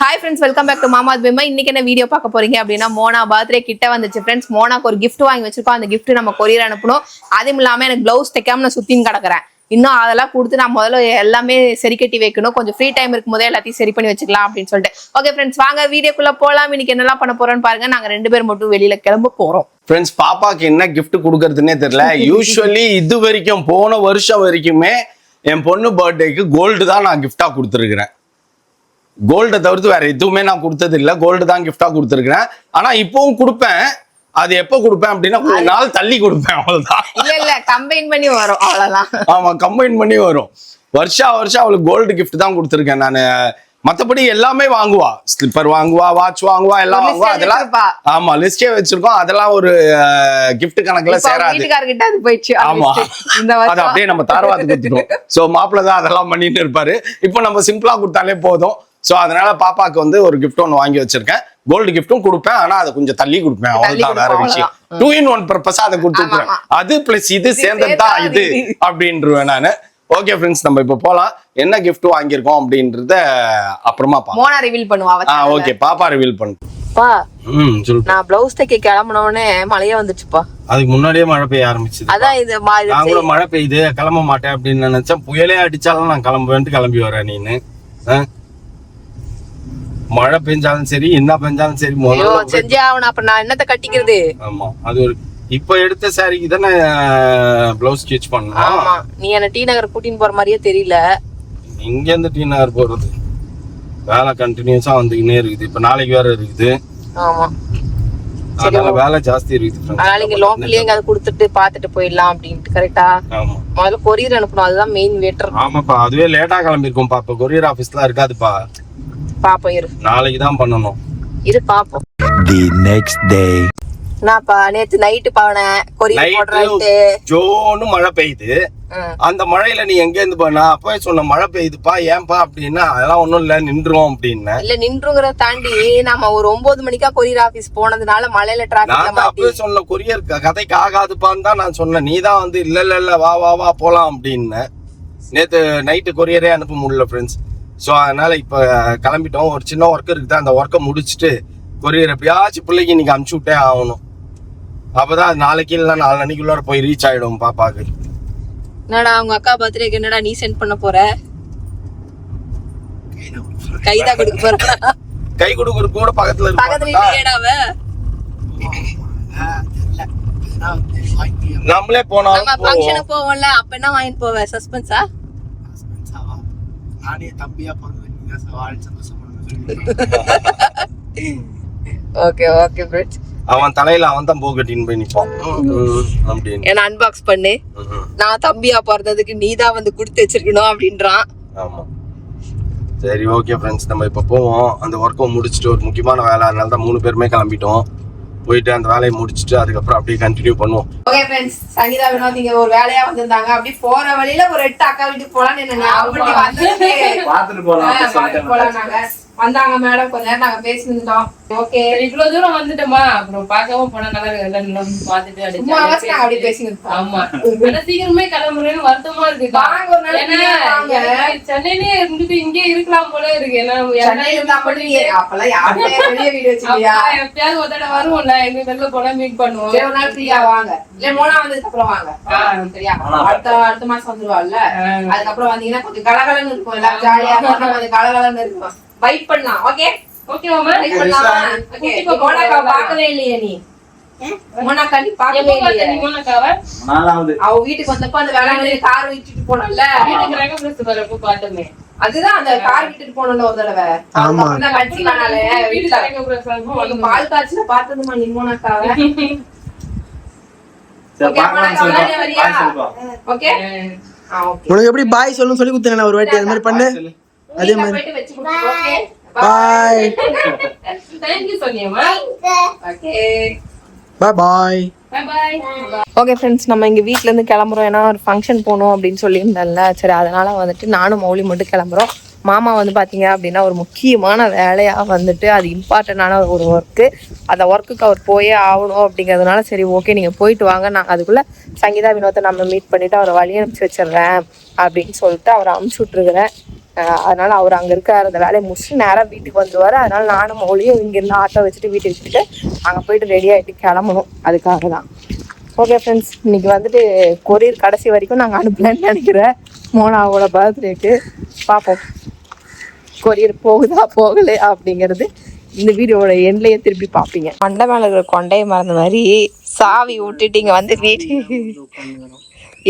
Hi friends, welcome back to மாமாஸ் பிம்மா. இன்னைக்கு என்ன வீடியோ பார்க்க போறீங்க அப்படின்னா, மோனா பர்த்டே கிட்ட வந்துச்சு ஃப்ரெண்ட்ஸ். மோனாக்கு ஒரு gift வாங்கி வச்சிருக்கோம். அந்த gift நம்ம கொரியர் அனுப்பணும். அதுவும் இல்லாம எனக்கு பிளவுஸ் தைக்காம நான் சுத்தின்னு கிடக்குறேன். இன்னும் அதெல்லாம் கொடுத்து நான் முதல்ல எல்லாமே சரி கட்டி வைக்கணும். கொஞ்சம் ஃப்ரீ டைம் இருக்கும் போதே எல்லாத்தையும் சரி பண்ணி வச்சுக்கலாம் அப்படின்னு சொல்லிட்டு. ஓகே ஃப்ரெண்ட்ஸ், வாங்க வீடியோக்குள்ள போலாம். இன்னைக்கு என்னெல்லாம் பண்ண போறோம்னு பாருங்க. நாங்க 2 பேர் மட்டும் வெளியில கிளம்ப போறோம். ஃப்ரெண்ட்ஸ், பாப்பாக்கு என்ன gift கொடுக்கறதுன்னே தெரியல. யூஸ்வலி இது வரைக்கும் போன வருஷம் வரைக்குமே என் பொண்ணு பர்த்டேக்கு கோல்டு தான் நான் கிஃப்டா கொடுத்துருக்கிறேன். கோல்டை தவிர்த்து வேற எதுவுமே நான் கொடுத்தது இல்லை. கோல்டு தான் கிஃப்டா கொடுத்துருக்கிறேன். ஆனா இப்பவும் கொடுப்பேன். அது எப்ப கொடுப்பேன் அப்படின்னா கொஞ்ச நாள் தள்ளி கொடுப்பேன், அவ்வளவுதான். இல்ல கம்பைன் பண்ணி வரும், அவ்வளவுதான். ஆமா, கம்பைன் பண்ணி வரும். வருஷம் அவளுக்கு கோல்டு கிஃப்ட் தான் கொடுத்துருக்கேன் நான். மத்தபடி எல்லாமே வாங்குவா. ஸ்லிப்பர் வாங்குவா, வாட்ச் வாங்குவா, எல்லாம் வாங்குவா. அதெல்லாம் ஆமா லிஸ்டே வச்சிருக்கோம். அதெல்லாம் ஒரு கிஃப்ட் கணக்குல சேராது. ஆமா, அது அப்படியே நம்ம தாரவாத்து கொடுத்துட்டோம். சோ மாப்பிள்ள தான் அதெல்லாம் பண்ணிட்டு இருப்பாரு. இப்போ நம்ம சிம்பிளா கொடுத்தாலே போதும். சோ அதனால பாப்பாக்கு வந்து ஒரு கிஃப்ட் ஒன்று வாங்கி வச்சிருக்கேன். கோல்டு கிஃப்டும் கொடுப்பேன், ஆனா அதை கொஞ்சம் தள்ளி கொடுப்பேன், அவ்வளவுதான். வேற விஷயம் 2 in 1 பர்பஸா அதை கொடுத்துருக்கேன். அது பிளஸ் இது சேர்ந்ததுதான் இது அப்படின்றுவேன் நானு. ஓகே ஃப்ரெண்ட்ஸ், நம்ம இப்ப போலாம். என்ன கிஃப்ட் வாங்கியிருக்கோம் அப்படின்றத அப்புறமா மோனா ரிவீல் பண்ணுவா. ஓகே, பாப்பா ரிவீல் பண்ணு. நான் பிளவுஸ் தைக்க கிளம்பினோடனே மழையே வந்துச்சுப்பா. அதுக்கு முன்னாடியே மழை பெய்ய ஆரம்பிச்சது. அதான் இது நான் கூட மழை பெய்யுது கிளம்ப மாட்டேன் அப்படின்னு நினைச்சேன். புயலே அடிச்சாலும் நான் கிளம்புவேன்ட்டு கிளம்பி வரேன். நீனு மழை பெஞ்சாலும் சரி, என்ன பெஞ்சாலும் சரி, செஞ்சே ஆகணும். அப்ப நான் என்னத்த கட்டிக்கிறது? ஆமா, அது ஒரு இப்ப எடுத்த சாரிக்கு தானே பிளவுஸ் ஸ்டிச் பண்ணணும். ஆமா, நீ என்ன டி நகர் கூட்டின்னு போற மாதிரியே தெரியல. இங்க இருந்து டி நகர் போறது வேலை கண்டினியூஸா வந்துக்கினே இருக்குது. இப்ப நாளைக்கு வேற இருக்குது. ஆமா, அதனால வேலை ஜாஸ்தி இருக்குது. அதனால இங்க லோக்கல்லயே எங்க கொடுத்துட்டு பாத்துட்டு போயிடலாம் அப்படின்ட்டு. கரெக்டா? ஆமா, முதல்ல கொரியர் அனுப்பணும், அதுதான் மெயின் வேட்டர். ஆமாப்பா, அதுவே லேட்டா கிளம்பிருக்கும் பாப்பா. கொரியர் ஆபீஸ்லாம் இருக்காதுப்பா. பாப்போம், இரு, நாளைக்கு தான் பண்ணணும். இரு பாப்போம். The next day. நான்ப்பா நேத்து நைட்டு பாவனேன் கொரியர் போடுறான்ட்டு ஜோன்னு மழை பெய்யுது. அந்த மழையில நீ எங்க இருந்து போனா? அப்பவே சொன்ன மழை பெய்யுதுப்பா, ஏன்பா அப்படின்னா அதெல்லாம் ஒண்ணும் இல்ல, நின்றுவோம் அப்படின்னு. இல்ல நின்றுங்கிறத தாண்டி நம்ம ஒரு 9 மணிக்கா கொரியர் ஆபீஸ் போனதுனால மழையில டிராபிக்ல அப்பவே சொன்ன கொரியர் கதைக்கு ஆகாதுப்பான்னு தான் நான் சொன்னேன். நீ தான் வந்து இல்ல வா வா வா போலாம் அப்படின்னு. நேத்து நைட்டு கொரியரே அனுப்ப முடியல ஃப்ரெண்ட்ஸ். ஸோ அதனால இப்போ கிளம்பிட்டோம். ஒரு சின்ன ஒர்க் இருக்குது, அந்த ஒர்க்கை முடிச்சுட்டு கொரியர் எப்படியாச்சும் பிள்ளைக்கு இன்னைக்கு அனுப்பிச்சு விட்டே ஆகணும். அப்போதான் அது நாளைக்கு இல்லை 4 அன்னைக்குள்ளார போய் ரீச் ஆகிடும் பாப்பாக்கு. என்னடா அவங்க அக்கா பர்த்டேக்கு என்னடா நீ சென்ட் பண்ண போற? கைதா கொடுக்க போற? கை கொடுக்குற கூட பக்கத்துல நம்மளே போனோம். ஃபங்க்ஷனுக்கு போவோம்ல, அப்ப என்ன வாங்கிட்டு போவ? சஸ்பென்ஸா? ஓகே ஓகே ஃப்ரெண்ட்ஸ், அவன் தலையில அவன் தான் போகட்டின்னு போய் நிப்பான் அப்படின்னு. என்ன அன்பாக்ஸ் பண்ணு, நான் தம்பியா பிறந்ததுக்கு நீதான் வந்து கொடுத்து வச்சிருக்கணும் அப்படின்றான். ஆமா, சரி ஓகே ஃப்ரெண்ட்ஸ், நம்ம இப்ப போவோம். அந்த ஒர்க்கை முடிச்சுட்டு ஒரு முக்கியமான வேலை, அதனால தான் 3 பேருமே கிளம்பிட்டோம். போயிட்டு அந்த வேலையை முடிச்சுட்டு அதுக்கப்புறம் அப்படியே கண்டினியூ பண்ணுவோம். ஓகே ஃப்ரெண்ட்ஸ், சங்கீதா வினோத் இங்க ஒரு வேலையா வந்திருந்தாங்க. அப்படி போற வழியில ஒரு 8 அக்கா வீட்டுக்கு போலான்னு என்ன பாத்துட்டு போலாம். வந்தாங்க மேடம், கொஞ்ச நேரம் நாங்க பேசிருந்தோம். ஓகே, இவ்வளவு தூரம் வந்துட்டோமா, அப்புறம் பார்க்கவும் போனா நல்லா பாத்துட்டு அப்படி பேசிருந்தோம். ஆமா, சீக்கிரமே கிளம்புறேன்னு வருத்தமா இருக்கு. சென்னையிலே இருந்துட்டு இங்கே இருக்கலாம் போல இருக்கு. எப்பயாவது ஒரு தடவை வருவோம்ல, எங்க வெளில போனா மீட் பண்ணுவோம். ஃப்ரீயா வாங்க, இல்ல மோனா வந்ததுக்கு அப்புறம் வாங்க. சரியா? அடுத்த மாசம் வந்துருவாள்ல, அதுக்கப்புறம் வந்தீங்கன்னா கொஞ்சம் கலகலன்னு இருக்கும், எல்லாம் ஜாலியா கொஞ்சம் கலகலன்னு இருக்கும். வைட் பண்ணலாம். ஓகே ஓகே மாமா, வைட் பண்ணலாமா? ஓகே, இப்போ மோனாக்கா பார்க்கவே இல்லையே நீ? மோனாக்கா நீ பார்க்கவே இல்லையே? மோனாக்காவை அவ வீட்டுக்கு வந்தப்ப அந்த வேளாங்கண்ணி கார் விட்டுட்டு போனல, வீட்டுக்கு ரெகப்ரஸ் வரப்போ பார்த்தோமே. அதுதான் அந்த கார் விட்டுட்டு போனல ஒரு தடவை. ஆமா, அந்த கட்சி காணால வீட்டுல ரெகப்ரஸ் வரப்போ பால் காய்ச்சல பார்த்ததுமா நீ மோனாக்காவை. ஓகே மோனாக்கா, வரியா? Okay okay. உனக்கு எப்படி பாய் சொல்லணும் சொல்லி கொடுத்தேன் ஒரு வாட்டி, அது மாதிரி பண்ணு. அதே மாதிரி ஓகே பாய். தேங்க் யூ சோனியாமா. Okay bye bye bye. Okay friends, நம்ம இங்கே வீட்டிலேருந்து கிளம்புறோம். ஏன்னா ஒரு ஃபங்க்ஷன் போகணும் அப்படின்னு சொல்லியிருந்தேன்ல. சரி, அதனால் வந்துட்டு நானும் மௌலி மட்டும் கிளம்புறோம். மாமா வந்து பார்த்தீங்க அப்படின்னா ஒரு முக்கியமான வேலையாக வந்துட்டு அது இம்பார்ட்டண்டான ஒரு ஒர்க்கு. அந்த ஒர்க்குக்கு அவர் போயே ஆகணும் அப்படிங்கிறதுனால சரி ஓகே நீங்கள் போயிட்டு வாங்க, நான் அதுக்குள்ளே சங்கீதா வினோத்தை நம்ம மீட் பண்ணிவிட்டு அவரை வழி அனுப்பிச்சி வச்சிடுறேன் அப்படின்னு சொல்லிட்டு அவரை அனுப்பிச்சி விட்ருக்குறேன். அதனால அவர் அங்க இருக்காரு, அந்த வேலையை முடிச்சுட்டு நேரா வீட்டுக்கு வந்துருவாரு. அதனால நானும் மௌலியும் இங்க இருந்து ஆட்டோ வச்சுட்டு வீட்டுக்கு வச்சுட்டு அங்க போயிட்டு ரெடி ஆயிட்டு கிளம்பணும். அதுக்காக தான். ஓகே ஃப்ரெண்ட்ஸ், இன்னைக்கு வந்துட்டு கொரியர் கடைசி வரைக்கும் நாங்கள் அனுப்பலன்னு நினைக்கிறேன். மோனாவோட பர்த்டேக்கு பார்ப்போம் கொரியர் போகுதா போகலை அப்படிங்கிறது இந்த வீடியோட எண்ட்லயே திருப்பி பார்ப்பீங்க. கொண்டை மேல இருக்கிற கொண்டையை மறந்த மாதிரி சாவி விட்டுட்டு இங்க வந்து வீட்டு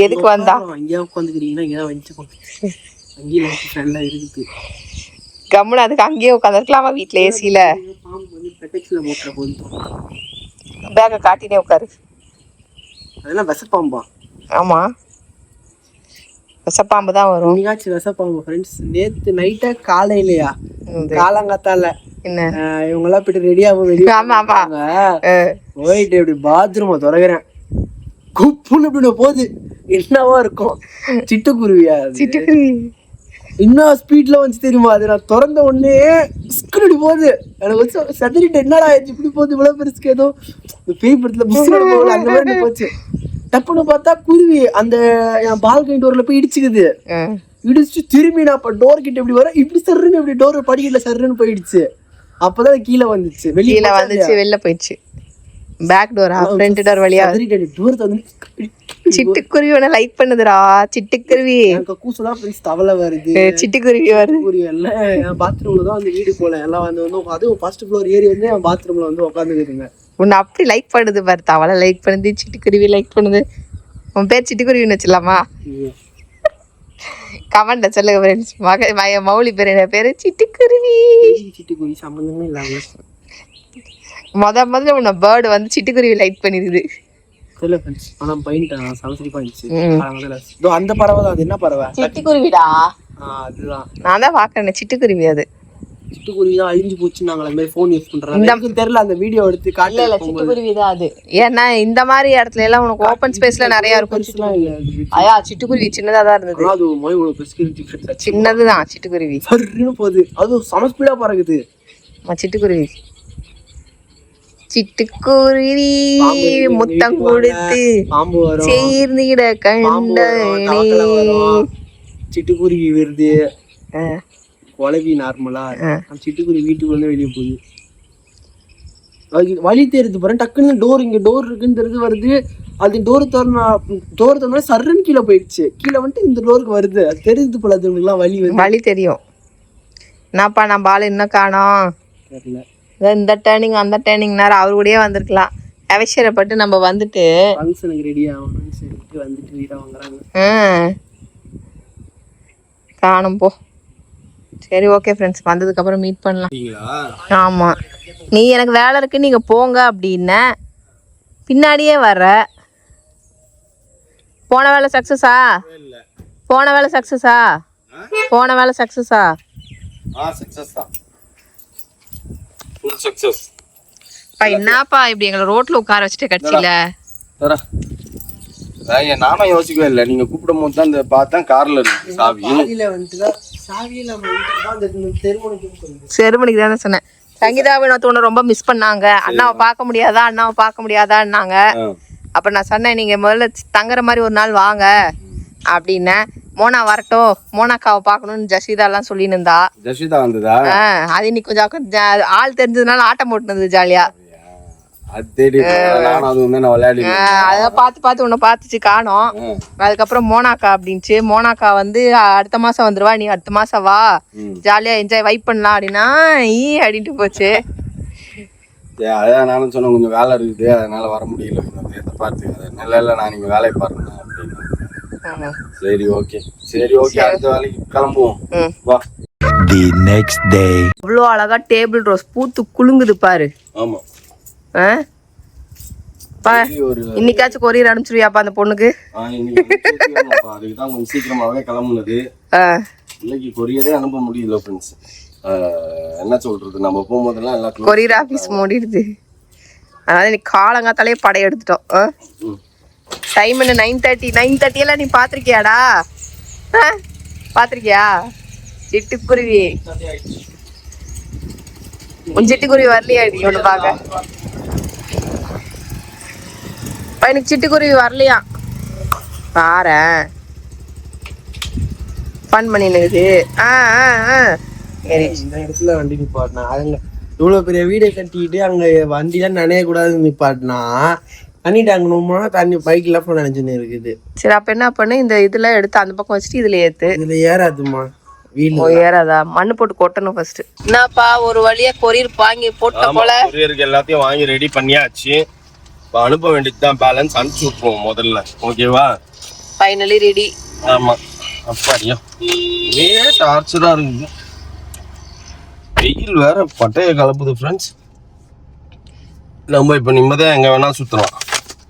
எதுக்கு வந்தா அங்கேயே உட்காந்துக்கிறீங்கன்னா இங்கே வச்சு அங்கேயே ஃப்ரெண்டாக இருக்குது. கம்முன்னு அதுக்கு அங்கேயே உட்காந்துருக்கலாமா வீட்டுல ஏசியில? பாம்பு வந்து பெட்டெக்ஸில் போட்டுற போது பேக்கை காட்டினே உட்காரு. அதெல்லாம் விஷப்பாம்பா. ஆமா, விஷப்பாம்பு தான் வரும். நீங்காச்சும் விஷப்பாம்பு ஃப்ரெண்ட்ஸ். நேற்று நைட்டா காலையிலையா காலங்காத்தால என்ன இவங்கெல்லாம் போயிட்டு ரெடியாகும் வெளியே. ஆமா ஆமா போயிட்டு இப்படி பாத்ரூமை திறக்கிறேன், குப்புன்னு இப்படி போகுது. என்னவா இருக்கும்? சிட்டுக்குருவியா? சிட்டுக்குருவி இன்னும் ஸ்பீட்ல வந்து தெரியுமா? அது நான் திறந்த உடனே இப்படி போகுது. எனக்கு வச்சு சதறிட்டு என்னடா ஆயிடுச்சு இப்படி போகுது இவ்வளவு பெருசுக்கு? ஏதோ பேய் படத்துல புஸ்ல போகல அந்த மாதிரி போச்சு. டப்புன்னு பார்த்தா குருவி அந்த என் பால்கனி டோர்ல போய் இடிச்சுக்குது. இடிச்சு திரும்பி நான் இப்ப டோர் கிட்ட இப்படி வர இப்படி சர்ன்னு இப்படி டோர் படிக்கல சர்ன்னு போயிடுச்சு. அப்பதான் கீழே வந்துச்சு, வெளியில வந்துச்சு, வெளில போயிடுச்சு. பேக் டோரா ஃப்ரண்ட் டோர் வழியா டோர் வந்து சிட்டுக்குருவி ஒண்ணு லைக் பண்ணுதுடா. சிட்டுக்குருவி கூசுதான் ஃப்ரெண்ட்ஸ் தவளை வருது, சிட்டுக்குருவி வருது. குருவி எல்லாம் என் பாத்ரூம்ல தான் வந்து வீடு போல எல்லாம் வந்து அதுவும் ஃபர்ஸ்ட் ஃப்ளோர் ஏறி வந்து என் பாத்ரூம்ல வந்து உட்காந்துக்குதுங்க. உன்னை அப்படி லைக் பண்ணுது பாரு. தவளை லைக் பண்ணுது, சிட்டுக்குருவி லைக் பண்ணுது. உன் பேர் சிட்டுக்குருவின்னு வச்சிடலாமா? கமெண்ட்ல சொல்லுங்க ஃப்ரெண்ட்ஸ். மௌலி பேர் என்ன பேரு? சிட்டுக்குருவி. சிட்டுக்குருவி சம்பந்தமே இல்லாம முதல்ல உன்னை பேர்டு வந்து சிட்டுக்குருவி லைக் பண்ணிருது. சொல்ல ஃப்ரெண்ட்ஸ். ஆனா பையன் சமசிரிப்பா இருந்துச்சு. அந்த பறவை தான். அது என்ன பறவை? சிட்டுக்குருவிடா. அதுதான் நான் தான் பாக்குறேன். சிட்டுக்குருவி. அது சிட்டுக்குருவி தான் அழிஞ்சு போச்சு. நாங்கள் அந்த மாதிரி ஃபோன் யூஸ் பண்றோம் தெரியல. அந்த வீடியோ எடுத்து காட்டல. சிட்டுக்குருவி தான் அது. ஏன்னா இந்த மாதிரி இடத்துல எல்லாம் உனக்கு ஓபன் ஸ்பேஸ்ல நிறைய இருக்கும். ஐயா சிட்டுக்குருவி சின்னதா தான் இருந்தது. அது மொய் பெருசு சின்னதுதான் சிட்டுக்குருவி. சர்ன்னு போகுது. அது சம ஸ்பீடா பறக்குது. சிட்டுக்குருவி சிட்டுக்குருவி முத்தம் கொடுத்து பாம்பு வரும், சேர்ந்திட கண்ட சிட்டுக்குருவி வருது. குழவி நார்மலா சிட்டுக்குருவி வீட்டுக்குள்ள வெளியே போகுது. வழி தெரியுது பாரு. டக்குன்னு டோர் இங்க டோர் இருக்குன்னு தெரிஞ்சு வருது. அது டோர் திறந்தா சர்ன்னு கீழே போயிடுச்சு. கீழே வந்துட்டு இந்த டோருக்கு வருது. அது தெரியுது போல. அது எல்லாம் வழி தெரியும். என்னப்பா நம்ம ஆளு இன்னும் காணோம். தெரியல. இந்த டேர்னிங் அந்த டேர்னிங் நேரம் அவரு கூடயே வந்திருக்கலாம். அவசரப்பட்டு நம்ம வந்துட்டு ஃபங்க்ஷனுக்கு ரெடி ஆகணும்னு சொல்லிட்டு வந்துட்டு வீடா வாங்குறாங்க. காணும் போ. சரி ஓகே ஃப்ரெண்ட்ஸ், வந்ததுக்கு அப்புறம் மீட் பண்ணலாம். ஆமா, நீ எனக்கு வேலை இருக்கு நீங்க போங்க அப்படின்ன பின்னாடியே வர்ற. போன வேலை சக்சஸா? போன வேலை சக்சஸா? போன வேலை சக்சஸா? சக்சஸ் தான். Full success. என்னப்பா இப்படி எங்களை ரோட்ல உட்கார வச்சுட்டு கட்சியில? நானும் யோசிக்கவே இல்லை. நீங்க கூப்பிடும் போது தான் பார்த்தேன் கார்ல இருக்கு சாவி. செருமணிக்கு தானே சொன்னேன். சங்கீதாவை நான் ரொம்ப மிஸ் பண்ணாங்க. அண்ணாவை பார்க்க முடியாதா அண்ணாவை பார்க்க முடியாதான்னாங்க. அப்ப நான் சொன்னேன் நீங்க முதல்ல தங்குற மாதிரி ஒரு நாள் வாங்க அப்படின்னேன். மோனா வரட்டும், மோனாக்காவை பார்க்கணும்னு ஜசிதா எல்லாம் சொல்லின்னு இருந்தா. ஜசிதா வந்ததா? அது இன்னைக்கு கொஞ்சம் ஆள் தெரிஞ்சதுனால ஆட்டம் போட்டுனது ஜாலியா. அதான் பார்த்து உன்னை பார்த்துச்சு காணோம். அதுக்கப்புறம் மோனாக்கா அப்படின்ச்சு. மோனாக்கா வந்து அடுத்த மாசம் வந்துருவா, நீ அடுத்த மாசம் வா, ஜாலியா என்ஜாய் வைப் பண்ணலாம் அப்படின்னா அப்படின்ட்டு போச்சு. அதான் நானும் சொன்னேன் கொஞ்சம் வேலை இருக்குது அதனால வர முடியல பார்த்து. நல்ல நான் நீங்க வேலையை பாருங்க அப்படின்னு. சரி ஓகே அடுத்த வேலைக்கு கிளம்புவோம். வா. The next day. அவ்வளோ அழகா டேபிள் ரோஸ் பூத்து குலுங்குது பாரு. ஆமா. இன்னைக்காச்சும் கொரியர் அனுப்பிச்சிருவியாப்பா அந்த பொண்ணுக்கு? அதுக்குதான் கொஞ்சம் சீக்கிரமாவே கிளம்புனது. இன்னைக்கு கொரியரே அனுப்ப முடியல ஃப்ரெண்ட்ஸ். என்ன சொல்றது, நம்ம போகும்போதெல்லாம் எல்லாம் கொரியர் ஆபீஸ் மூடிடுது. அதனால இன்னைக்கு காலங்காத்தாலே படைய எடுத்துட்டோம். டைம் என்ன 9:30. 9:30 எல்லாம் நீ பாத்திருக்கியாடா? பாத்திருக்கியா? சிட்டுக்குருவி உன் சிட்டுக்குருவி வரலையா? ஒண்ணு பாக்க எனக்கு சிட்டுக்குருவி வரலையா பாரு. ஃபன் பண்ணிடுது. இந்த இடத்துல வண்டி நிப்பாட்டினா அதுங்க இவ்வளவு பெரிய வீடை கட்டிட்டு அங்க வண்டிலாம் நனைய கூடாதுன்னு நிப்பாட்டினா தண்ணி டாங்கணுமா தண்ணி பைக்ல போய் நினைச்சுன்னு இருக்குது. சரி அப்ப என்ன பண்ணு, இந்த இதுல எடுத்து அந்த பக்கம் வச்சுட்டு இதுல ஏத்து. இதுல ஏறாதுமா வீல் ஏறாதா? மண்ணு போட்டு கொட்டணும் ஃபர்ஸ்ட். என்னப்பா ஒரு வழியா கொரியர் வாங்கி போட்ட போல. கொரியருக்கு எல்லாத்தையும் வாங்கி ரெடி பண்ணியாச்சு. இப்போ அனுப்ப வேண்டியது தான், பேலன்ஸ் அனுப்பிச்சு விட்டுருவோம் முதல்ல. ஓகேவா? Finally ready. ஆமா. அப்படியா டார்ச்சரா இருக்குது. வெயில் வேற பட்டைய கலப்புது ஃப்ரெண்ட்ஸ். நம்ம இப்போ நிம்மதியாக எங்கே வேணாலும் சுற்றலாம்.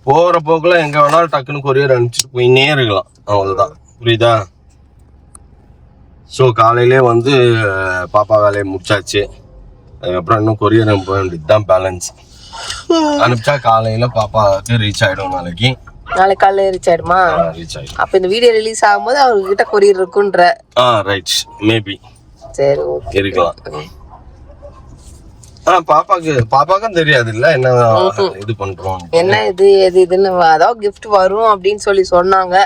போகிற போக்கில் எங்கே வேணாலும் டக்குன்னு கொரியர் அனுப்பிச்சிட்டு போயின்னே இருக்கலாம். அவ்வளோதான். புரியுதா? ஸோ காலையிலே வந்து பாப்பா வேலையை முடிச்சாச்சு. அதுக்கப்புறம் இன்னும் கொரியர் அனுப்ப வேண்டியது தான் பேலன்ஸ். அனுப்பிச்சா காலையில் பாப்பாவுக்கு ரீச் ஆகிடும். நாளைக்கு காலையில ரீச் ஆயிடுமா? ரீச் ஆகிடும். அப்போ இந்த வீடியோ ரிலீஸ் ஆகும்போது அவர்கிட்ட கொரியர் இருக்குன்ற. ரைட், மேபி சரி ஓகே இருக்கலாம். பாப்பாக்கும் தெரியாது இல்ல என்ன இது பண்றோம், என்ன இது எது இதுன்னு. அதாவது கிஃப்ட் வரும் அப்படின்னு சொன்னாங்க.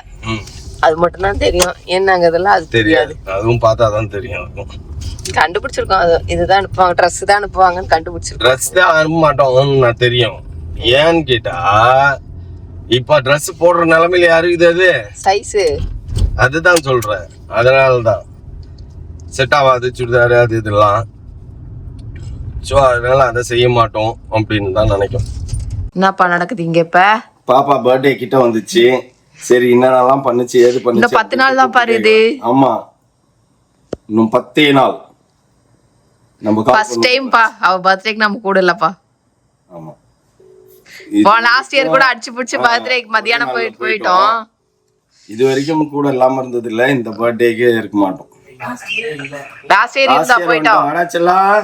அது மட்டும் தான் தெரியும். என்னங்க இதெல்லாம் அது தெரியாது. அதுவும் பார்த்தாதான் தெரியும். கண்டுபிடிச்சிருக்கோம். அது இதுதான் அனுப்புவாங்க, ட்ரெஸ் தான் அனுப்புவாங்கன்னு கண்டுபிடிச்சிருக்கோம். ட்ரெஸ் தான் அனுப்ப மாட்டோம் நான் தெரியும். ஏன்னு கேட்டா இப்ப ட்ரெஸ் போடுற நிலைமையில யாருக்கு அது சைஸ், அதுதான் சொல்றேன். அதனாலதான் செட் ஆகாது சுடிதாரு அது இதெல்லாம். ஸோ அதனால அதை செய்ய மாட்டோம் அப்படின்னு தான் நினைக்கும். என்னப்பா நடக்குது இங்க? இப்ப பாப்பா பர்த்டே கிட்ட வந்துச்சு. சரி என்னென்னலாம் பண்ணுச்சு ஏது பண்ணுச்சு. இன்னும் 10 நாள் தான் பாரு இது. ஆமா இன்னும் 10 நாள். நம்ம ஃபர்ஸ்ட் டைம் பா அவ பர்த்டேக்கு நம்ம கூட இல்லப்பா. ஆமா லாஸ்ட் இயர் கூட அடிச்சு புடிச்சு பர்த்டேக்கு மதியானம் போயிட்டோம். இது வரைக்கும் கூட இல்லாம இருந்தது இல்ல. இந்த பர்த்டேக்கு இருக்க மாட்டோம். லாஸ்ட் இயர் இருந்தா போயிட்டோம். ஆனாச்செல்லாம்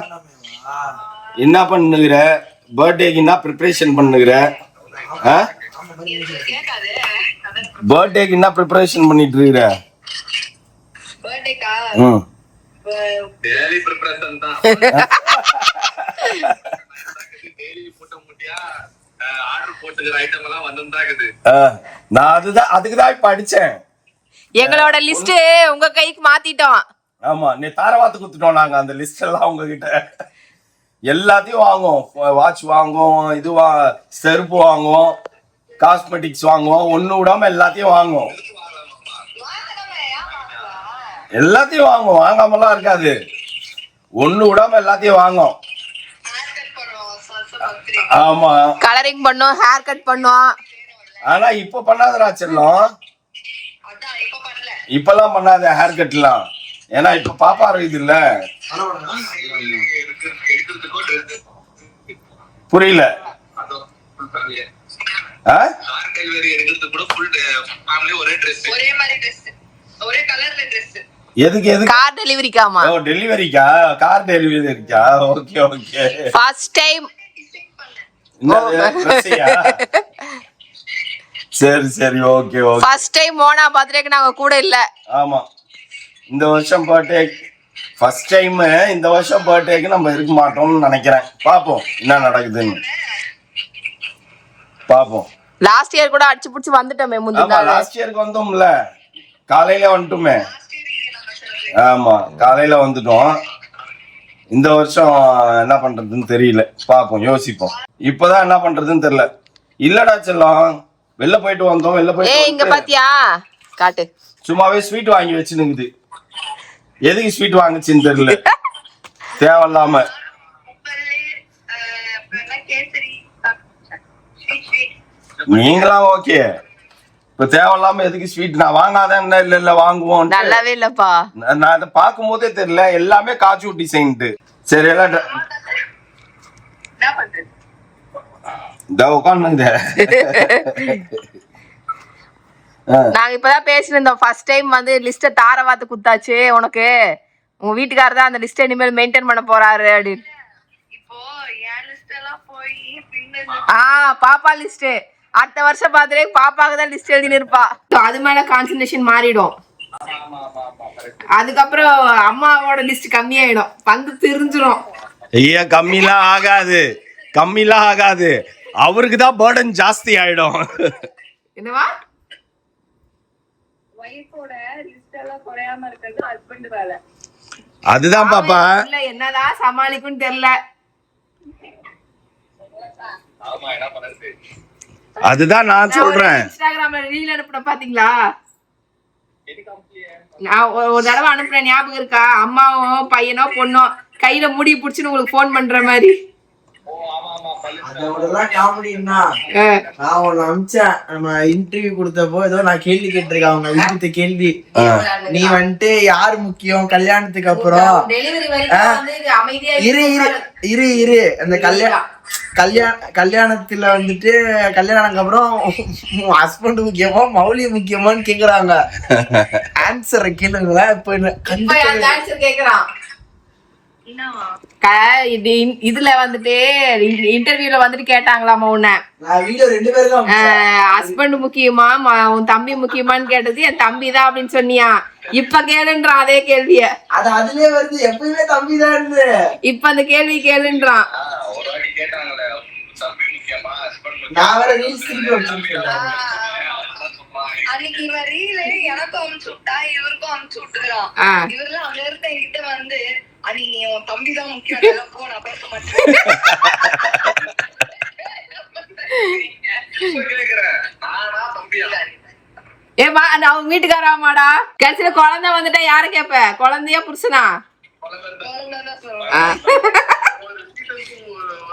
என்ன பண்ணுகிற? பர்த்டேக்கு என்ன ப்ரிப்பரேஷன் பண்ணுகிற? பர்த்டேக்கு என்ன ப்ரிப்பரேஷன் பண்ணிட்டு இருக்கிற? பர்த்டேக்கா டெய்லி ப்ரிப்பரேஷன் தான். டெய்லி போட்ட முட்டியா ஆர்டர் போட்டுக்கிற ஐட்டம் எல்லாம் வந்துதாக்குது. நான் அதுக்கு தான் இப்ப அடிச்சேன். எங்களோட லிஸ்ட் உங்க கைக்கு மாத்திட்டோம். ஆமா நீ தாரவாத்து குத்துட்டோம் நாங்க அந்த லிஸ்ட் எல்லாம் உங்ககிட்ட. எல்லாத்தையும் வாங்குவோம். வாட்ச் வாங்குவோம், இது செருப்பு வாங்குவோம், காஸ்மெட்டிக்ஸ் வாங்குவோம், ஒண்ணு விடாம எல்லாத்தையும் வாங்குவோம். எல்லாத்தையும் வாங்குவோம், வாங்காமலாம் இருக்காது. ஒண்ணு விடாம எல்லாத்தையும் வாங்குவோம். ஆமா கலரிங் பண்ணோம், ஹேர் கட் பண்ணோம். ஆனா இப்ப பண்ணாதடா செல்லம். இப்பெல்லாம் பண்ணாத ஹேர் கட்லாம். ஏன்னா இப்ப பாப்பா இருக்குது இல்ல. புரியல? எதுக்கு எதுக்கு? கார் டெலிவரிக்காமா? ஓ டெலிவரிக்கா? கார் டெலிவரிக்கா? Okay okay. First time. சரி சரி okay okay. First time Mona பர்த்டேக்கு நாங்க கூட இல்ல. ஆமா இந்த வருஷம் பர்த்டே ஃபர்ஸ்ட் டைம். இந்த வருஷம் பர்த்டேக்கு நம்ம இருக்க மாட்டோம்னு நினைக்கிறேன். பாப்போம் என்ன நடக்குதுன்னு பாப்போம். லாஸ்ட் இயர் கூட அடிச்சு புடிச்சு வந்துட்டோமே முந்தின நாள். லாஸ்ட் இயருக்கு வந்தோம்ல, காலையில வந்துட்டோமே. ஆமா காலையில வந்துட்டோம். இந்த வருஷம் என்ன பண்றதுன்னு தெரியல. பாப்போம் யோசிப்போம். இப்பதான் என்ன பண்றதுன்னு தெரியல. இல்லடா செல்லம் வெளில போயிட்டு வந்தோம். வெளில போயிட்டு இங்க பாத்தியா காட்டு. சும்மாவே ஸ்வீட் வாங்கி வச்சுனுக்குது. எதுக்கு ஸ்வீட் வாங்குச்சுன்னு தெரியல. தேவையில்லாம நீங்களாம் ஓகே. இப்ப தேவையில்லாம எதுக்கு ஸ்வீட்? நான் வாங்காதான் இல்ல வாங்குவோம். நல்லாவே இல்லப்பா. நான் அதை பார்க்கும் போதே தெரியல. எல்லாமே காஜு டிசைன்ட்டு. சரி எல்லாம் உட்காந்து நாங்க இப்பதான் பேசிருந்தோம். ஃபர்ஸ்ட் டைம் வந்து லிஸ்ட தாரவாத்து குத்தாச்சு உனக்கு. உங்க வீட்டுக்காரர் தான் அந்த லிஸ்ட் இனிமேல் மெயின்டைன் பண்ண போறாரு அப்படின்னு. பாப்பா லிஸ்ட் அடுத்த வருஷம் பாத்துட்டு பாப்பாக்கு தான் லிஸ்ட் எழுதி இருப்பா. அது மேல கான்சன்ட்ரேஷன் மாறிடும். அதுக்கப்புறம் அம்மாவோட லிஸ்ட் கம்மியாயிடும். வந்து தெரிஞ்சிடும். ஐயா கம்மிலாம் ஆகாது, கம்மிலாம் ஆகாது. அவருக்கு தான் பர்டன் ஜாஸ்தி ஆயிடும். என்னவா? ஒய்ஃபோட எல்லாம் குறையாம இருக்கிறது ஹஸ்பண்ட் வேலை. அதுதான் பாப்பா. இல்ல என்னதான் சமாளிக்கும்னு தெரியல. அதுதான் நான் சொல்றேன். இன்ஸ்டாகிராம்ல ரீல் அனுப்புன பாத்தீங்களா? நான் ஒரு தடவை அனுப்புறேன், ஞாபகம் இருக்கா? அம்மாவும் பையனோ பொண்ணோ கையில முடி புடிச்சுன்னு உங்களுக்கு போன் பண்ற மாதிரி. அதோடலாம் காமெடின்னா நான் ஒண்ணு அமிச்சேன். நம்ம இன்டர்வியூ கொடுத்தப்போ ஏதோ நான் கேள்வி கேட்டிருக்கேன். அவங்க வீட்டு கேள்வி, நீ வந்துட்டு யாரு முக்கியம் கல்யாணத்துக்கு அப்புறம்? டெலிவரி வரைக்கும் வந்து அமைதியா இரு அந்த கல்யாணத்துல வந்துட்டு கல்யாணத்துக்கு அப்புறம் ஹஸ்பண்ட் முக்கியமா மௌலி முக்கியமான்னு கேக்குறாங்க. ஆன்சரை கேளுங்களேன். இப்ப ஆன்சர் கேக்குறான். இதுல வந்துட்டு இன்டர்வியூல வந்துட்டு கேட்டாங்களாமா உன்ன, ஹஸ்பண்ட் முக்கியமா உன் தம்பி முக்கியமான்னு கேட்டது என் தம்பி தான் அப்படின்னு சொன்னியா. இப்ப கேளுன்றான் அதே கேள்விய. அது அதுலயே வருது, எப்பயுமே தம்பி தான். இப்ப அந்த கேள்வி கேளுன்றான். நான் வேற ரீல்ஸ் அன்னைக்கு இவன் ரீல் எனக்கும் அனுப்பிச்சு விட்டா, இவருக்கும் அனுப்பிச்சு விட்டுக்கிறான். இவருல அங்க இருந்த என்கிட்ட வந்து அன்னைக்கு உன் தம்பி தான் முக்கியம் போ, நான் பேச மாட்டேன். ஏமா அவன் வீட்டுக்காராமாடா. கடைசியில குழந்தை வந்துட்டா யார கேப்ப? குழந்தையா புருஷனா?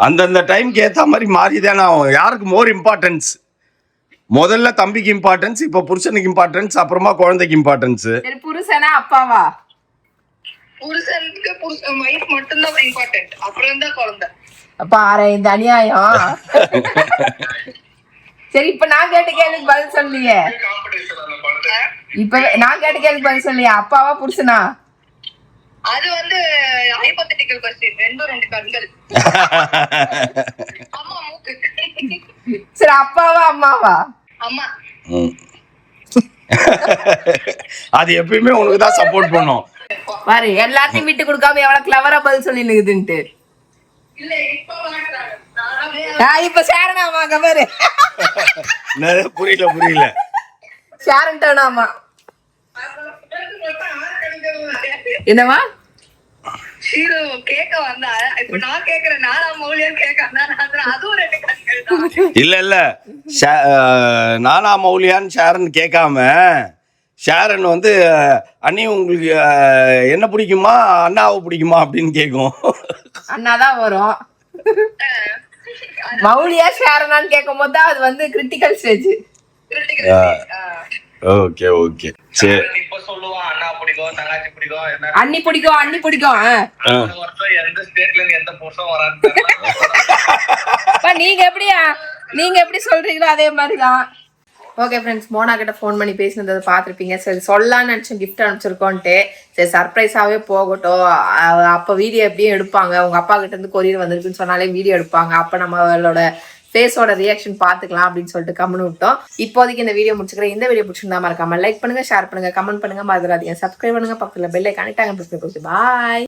அந்தந்த டைம்க்கு ஏத்த மாதிரி மாறிதானே ஆகும். யாருக்கு மோர் இம்பார்ட்டன்ஸ்? முதல்ல தம்பிக்கு இம்பார்ட்டன்ஸ், இப்ப புருஷனுக்கு இம்பார்ட்டன்ஸ், அப்புறமா குழந்தைக்கு இம்பார்ட்டன்ஸ். சரி, புருஷனா அப்பாவா? புருஷனுக்கு புருஷன் வைஃப் மட்டும்தான் இம்பார்ட்டன்ட், அப்புறம் தான் குழந்தை. பாரு இந்த அநியாயம். சரி, இப்ப நான் கேட்ட கேள்விக்கு பதில் சொல்லியே. இப்ப நான் கேட்ட கேள்விக்கு பதில் சொல்லியே. அப்பாவா புருஷனா? அது வந்து ஹைபோதெட்டிக்கல் क्वेश्चन. ரெண்டு கண்கள். அம்மா மூக்கு. சரி, அப்பாவா அம்மாவா? அம்மா. அது எப்பயுமே உனக்கு தான் சப்போர்ட் பண்ணும். பாரு எல்லாத்தையும் விட்டு கொடுக்காம எவ்வளவு கிளவரா பதில் சொல்லி நிக்குதுன்ட்டு. இல்ல இப்ப சேரனாமாங்க பாரு. புரியல சேரன்டானாமா. என்னமா ஹீரோ கேக்க வந்தா, இப்ப நான் கேக்குறேன் நானா மௌலியான்னு கேட்க, அதுவும் ரெண்டு கண்கள் தான். இல்ல நானா மௌலியான்னு ஷாரன் கேட்காம, ஷாரன் வந்து அண்ணி உங்களுக்கு என்ன பிடிக்குமா அண்ணாவை பிடிக்குமா அப்படின்னு கேட்கும். அண்ணாதான் வரும். மௌலியா ஷாரனான்னு கேட்கும் போது அது வந்து கிரிட்டிக்கல் ஸ்டேஜ். ஓகே ஓகே சரி. இப்ப சொல்லுவான் அண்ணா பிடிக்கும் தங்காச்சி பிடிக்கும் அண்ணி பிடிக்கும் அண்ணி பிடிக்கும். வருஷம் எந்த ஸ்டேட்ல இருந்து எந்த புருஷன் வரான்னு நீங்க எப்படி சொல்றீங்களோ அதே மாதிரிதான். ஓகே ஃப்ரெண்ட்ஸ், மோனா கிட்ட ஃபோன் பண்ணி பேசினதை பார்த்துருப்பீங்க. சரி சொல்லலான்னு நினச்சேன் கிஃப்ட் அனுப்பிச்சிருக்கோன்ட்டு. சரி சர்ப்ரைஸாகவே போகட்டும். அப்போ வீடியோ எப்படியும் எடுப்பாங்க. உங்கள் அப்பா கிட்ட இருந்து கொரியர் வந்திருக்குன்னு சொன்னாலே வீடியோ எடுப்பாங்க. அப்போ நம்மளோட ஃபேஸோட ரியாக்ஷன் பார்த்துக்கலாம் அப்படின்னு சொல்லிட்டு கமெண்ட் விட்டோம். இப்போதைக்கு இந்த வீடியோ முடிச்சுக்கிறேன். இந்த வீடியோ பிடிச்சிருந்தா மறக்காம லைக் பண்ணுங்க, ஷேர் பண்ணுங்க, கமெண்ட் பண்ணுங்க, மறந்துடாதீங்க, சப்ஸ்கிரைப் பண்ணுங்க, பக்கத்தில் பெல் ஐகானை டாங் பிரஸ் பண்ணி கொடுத்து பாய்.